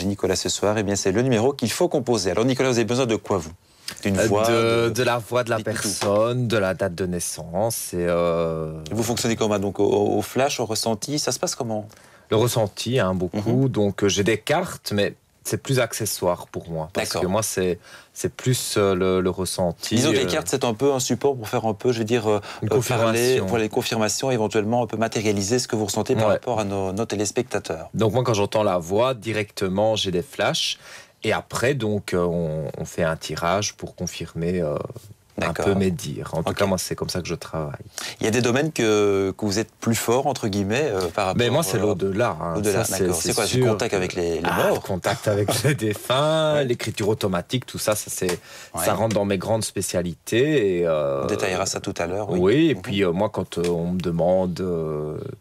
Nicolas ce soir, eh bien c'est le numéro qu'il faut composer. Alors Nicolas, vous avez besoin de quoi vous? D'une voix de la voix de la personne, de la date de naissance. Et vous fonctionnez comment? Donc au flash, au ressenti, ça se passe comment? Le ressenti, beaucoup. Donc j'ai des cartes, mais c'est plus accessoire pour moi. Parce que moi, c'est plus le ressenti. Disons que les cartes, c'est un peu un support pour faire un peu, je veux dire, parler, pour les confirmations, éventuellement un peu matérialiser ce que vous ressentez par rapport à nos téléspectateurs. Donc moi, quand j'entends la voix, directement, j'ai des flashs. Et après, donc, on fait un tirage pour confirmer un peu mes dires. En tout cas, moi, c'est comme ça que je travaille. Il y a des domaines que vous êtes plus fort, entre guillemets, par rapport... Mais moi, c'est l'au-delà. Au-delà, d'accord. C'est quoi, le contact avec les morts? Le contact avec les défunts, l'écriture automatique, tout ça, ça rentre dans mes grandes spécialités. Et, on détaillera ça tout à l'heure. Oui, et puis moi, quand on me demande,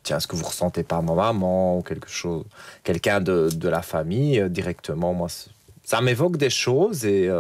tiens, est-ce que vous ressentez pas ma maman ou quelqu'un de la famille, directement, moi, ça m'évoque des choses et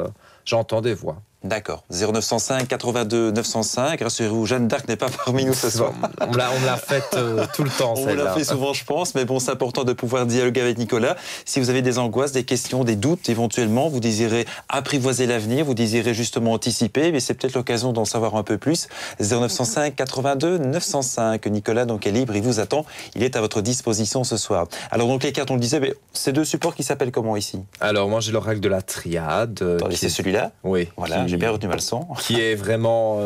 j'entends des voix. D'accord. 0905 82 905. Rassurez-vous, Jeanne d'Arc n'est pas parmi nous ce soir. On me l'a faite tout le temps, celle-là. On l'a fait souvent, je pense, mais bon, c'est important de pouvoir dialoguer avec Nicolas. Si vous avez des angoisses, des questions, des doutes, éventuellement, vous désirez apprivoiser l'avenir, vous désirez justement anticiper, mais c'est peut-être l'occasion d'en savoir un peu plus. 0905 82 905. Nicolas, donc, est libre, il vous attend. Il est à votre disposition ce soir. Alors, donc, les cartes, on le disait, mais ces deux supports qui s'appellent comment ici? Alors, moi, j'ai l'oracle de la triade. C'est celui-là? Oui. Voilà. J'ai bien retenu ma leçon. Qui est vraiment,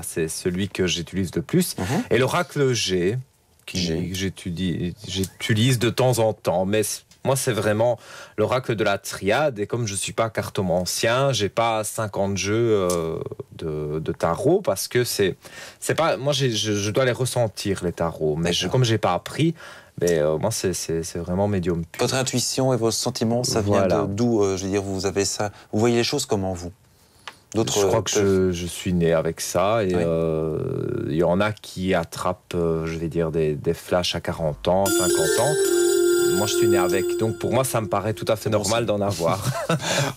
c'est celui que j'utilise le plus. Et l'oracle G, que j'utilise de temps en temps. Mais moi, c'est vraiment l'oracle de la triade. Et comme je ne suis pas cartomancien, je n'ai pas 50 jeux de tarot parce que c'est pas... Moi, je dois les ressentir, les tarots. Mais comme je n'ai pas appris... Mais moi, c'est vraiment médium pur. Votre intuition et vos sentiments, ça vient d'où? Je veux dire, vous avez ça. Vous voyez les choses comment, vous? Je crois que je suis né avec ça. Et il y en a qui attrapent, je vais dire, des flashs à 40 ans, 50 ans. Moi, je suis né avec. Donc, pour moi, ça me paraît tout à fait normal d'en avoir.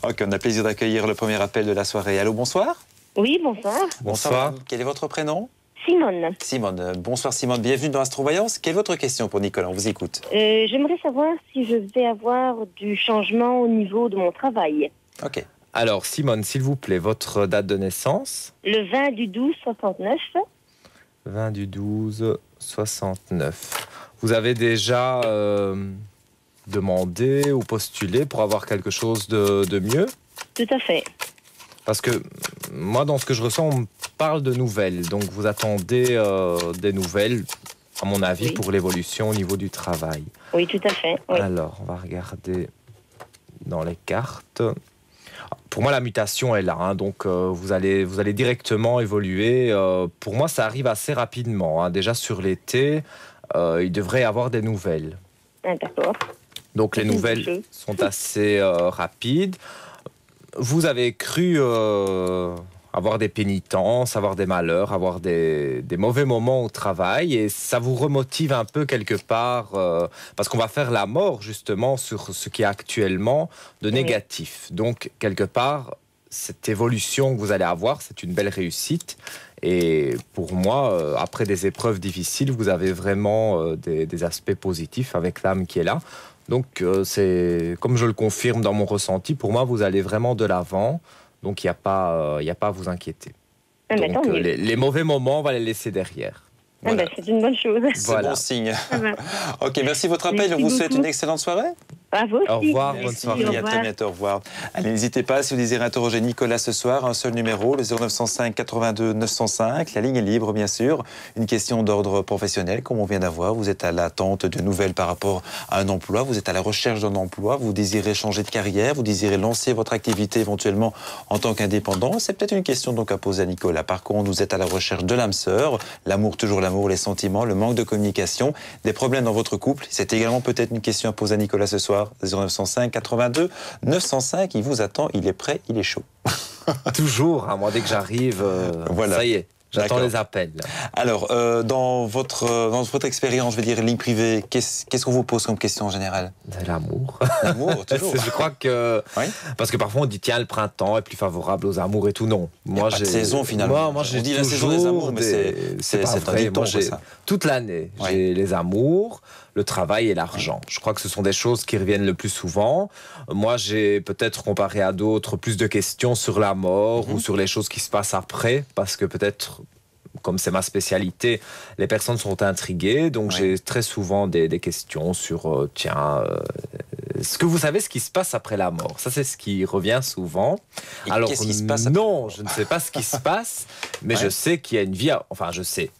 Ok, on a plaisir d'accueillir le premier appel de la soirée. Allô, bonsoir. Oui, bonsoir. Bonsoir. Quel est votre prénom? Simone. Simone. Bonsoir Simone, bienvenue dans Astrovoyance. Quelle est votre question pour Nicolas? On vous écoute. J'aimerais savoir si je vais avoir du changement au niveau de mon travail. Ok. Alors Simone, s'il vous plaît, votre date de naissance? Le 20 du 12 69. 20 du 12 69. Vous avez déjà demandé ou postulé pour avoir quelque chose de mieux? Tout à fait. Parce que moi, dans ce que je ressens, on me parle de nouvelles. Donc, vous attendez des nouvelles, à mon avis, pour l'évolution au niveau du travail. Oui, tout à fait. Oui. Alors, on va regarder dans les cartes. Pour moi, la mutation est là. Hein, donc, vous allez directement évoluer. Pour moi, ça arrive assez rapidement. Hein. Déjà, sur l'été, il devrait y avoir des nouvelles. Ah, d'accord. Donc, les nouvelles sont assez rapides. Vous avez cru avoir des pénitences, avoir des malheurs, avoir des mauvais moments au travail et ça vous remotive un peu quelque part parce qu'on va faire la mort justement sur ce qui est actuellement de négatif. Donc, quelque part, cette évolution que vous allez avoir, c'est une belle réussite. Et pour moi, après des épreuves difficiles, vous avez vraiment des aspects positifs avec l'âme qui est là. Donc, c'est comme je le confirme dans mon ressenti, pour moi, vous allez vraiment de l'avant. Donc, il n'y a pas à vous inquiéter. Donc, les mauvais moments, on va les laisser derrière. Voilà. C'est une bonne chose. C'est bon signe. Ok, merci de votre appel. On vous souhaite une excellente soirée. À vous aussi. Au revoir, bonne soirée. À très bientôt, au revoir. Allez, n'hésitez pas, si vous désirez interroger Nicolas ce soir, un seul numéro, le 0905 82 905. La ligne est libre, bien sûr. Une question d'ordre professionnel, comme on vient d'avoir. Vous êtes à l'attente de nouvelles par rapport à un emploi. Vous êtes à la recherche d'un emploi. Vous désirez changer de carrière. Vous désirez lancer votre activité éventuellement en tant qu'indépendant. C'est peut-être une question donc à poser à Nicolas. Par contre, vous êtes à la recherche de l'âme sœur. L'amour, toujours l'amour, les sentiments, le manque de communication, des problèmes dans votre couple. C'est également peut-être une question à poser à Nicolas ce soir. 0905 82 905, il vous attend, il est prêt, il est chaud. Toujours, hein, moi dès que j'arrive, ça y est, j'attends les appels. Alors, dans votre expérience, je veux dire, ligne privée, qu'est-ce qu'on vous pose comme question en général? L'amour. L'amour, toujours. Je crois que... Oui. Parce que parfois on dit, tiens, le printemps est plus favorable aux amours et tout. Non. Moi, j'ai pas de saison, finalement. Moi, j'ai dit la saison des amours, mais c'est pas vrai. Moi, j'ai toute l'année. J'ai les amours. le travail et l'argent. Je crois que ce sont des choses qui reviennent le plus souvent. Moi, j'ai peut-être, comparé à d'autres, plus de questions sur la mort ou sur les choses qui se passent après, parce que peut-être, comme c'est ma spécialité, les personnes sont intriguées. Donc, j'ai très souvent des questions sur, est-ce que vous savez ce qui se passe après la mort? Ça, c'est ce qui revient souvent. Et alors, qu'est-ce qui se passe après? Non, je ne sais pas ce qui se passe, mais je sais qu'il y a une vie... Enfin, je sais.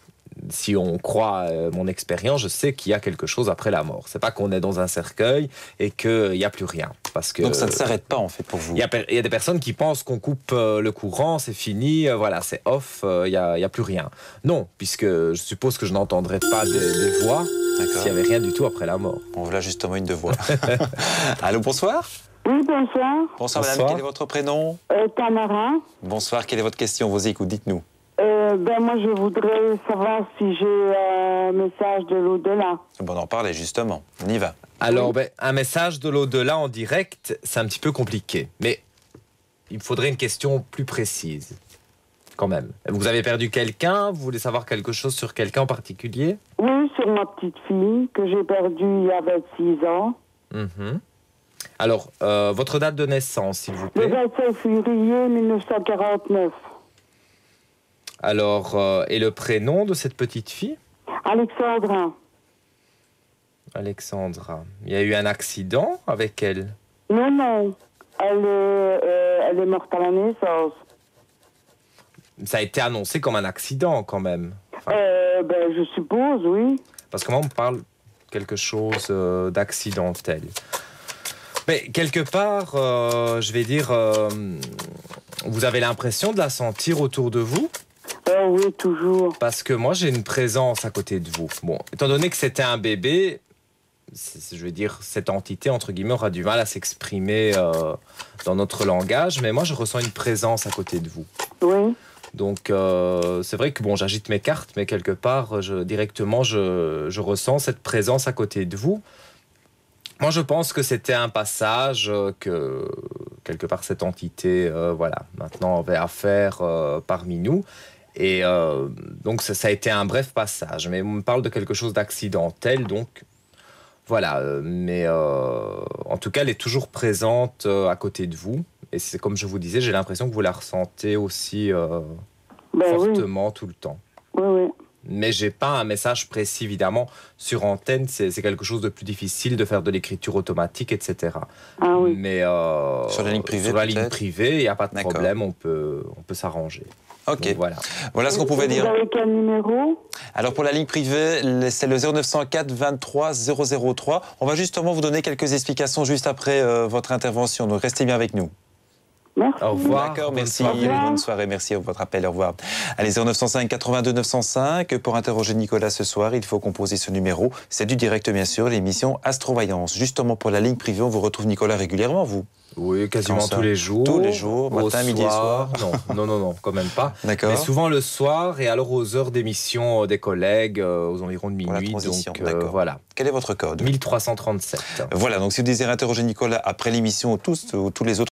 Si on croit mon expérience, je sais qu'il y a quelque chose après la mort. C'est pas qu'on est dans un cercueil et qu'il n'y a plus rien. Parce que, donc ça ne s'arrête pas en fait pour vous. Il y a des personnes qui pensent qu'on coupe le courant, c'est fini, voilà, c'est off, il n'y a plus rien. Non, puisque je suppose que je n'entendrai pas des voix s'il n'y avait rien du tout après la mort. On voilà justement une de voix. Allô, bonsoir. Oui, bonsoir. Bonsoir madame, quel est votre prénom? Tamara. Bonsoir, quelle est votre question? Vos écoutes, dites-nous. Moi, je voudrais savoir si j'ai un message de l'au-delà. Bon, on en parlait justement. On y va. Alors, un message de l'au-delà en direct, c'est un petit peu compliqué. Mais il me faudrait une question plus précise, quand même. Vous avez perdu quelqu'un? Vous voulez savoir quelque chose sur quelqu'un en particulier? Oui, sur ma petite fille, que j'ai perdue il y a 26 ans. Alors, votre date de naissance, s'il vous plaît? Le 27 février 1949. Alors, et le prénom de cette petite fille? Alexandra. Alexandra. Il y a eu un accident avec elle? Non. Elle est morte à la naissance. Ça a été annoncé comme un accident, quand même. Enfin, je suppose, oui. parce que moi, on me parle quelque chose d'accidentel. Mais quelque part, je vais dire, vous avez l'impression de la sentir autour de vous? Oui, toujours. Parce que moi, j'ai une présence à côté de vous. Bon, étant donné que c'était un bébé, je veux dire, cette entité, entre guillemets, aura du mal à s'exprimer dans notre langage, mais moi, je ressens une présence à côté de vous. Oui. Donc, c'est vrai que, bon, j'agite mes cartes, mais quelque part, directement, je ressens cette présence à côté de vous. Moi, je pense que c'était un passage que, quelque part, cette entité, maintenant, avait à faire parmi nous. Et donc, ça a été un bref passage. Mais on me parle de quelque chose d'accidentel, donc voilà. Mais en tout cas, elle est toujours présente à côté de vous. Et c'est comme je vous disais, j'ai l'impression que vous la ressentez aussi fortement tout le temps. Oui. Mais j'ai pas un message précis, évidemment. Sur antenne, c'est quelque chose de plus difficile de faire de l'écriture automatique, etc. Ah oui. Mais sur la ligne privée, il n'y a pas de problème, on peut s'arranger. Ok, donc, voilà ce qu'on pouvait dire. Vous avez quel numéro? Alors pour la ligne privée, c'est le 0904 23 003. On va justement vous donner quelques explications juste après votre intervention, donc restez bien avec nous. Merci. Au revoir. D'accord, merci. Bonne soirée, merci pour votre appel, au revoir. Allez, 0905 82 905. Pour interroger Nicolas ce soir, il faut composer ce numéro. C'est du direct, bien sûr, l'émission Astrovoyance. Justement, pour la ligne privée, on vous retrouve Nicolas régulièrement, vous? Oui, quasiment tous les jours. Tous les jours, matin, midi et soir? Non, quand même pas. D'accord. Mais souvent le soir et alors aux heures d'émission des collègues, aux environs de minuit. Donc, voilà. Quel est votre code? 1337. Voilà, donc si vous désirez interroger Nicolas après l'émission ou tous les autres